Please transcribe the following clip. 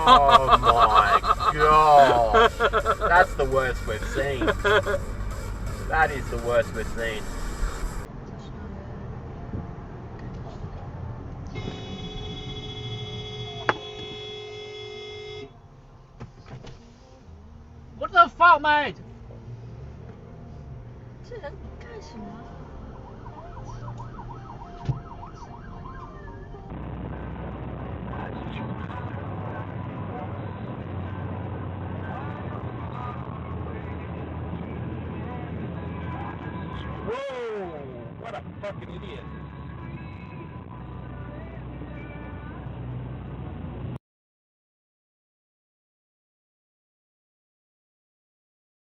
Oh my god. That's the worst we've seen. That is the worst we've seen. What the fuck, mate? 这人干什么？ Whoa! What a fucking idiot.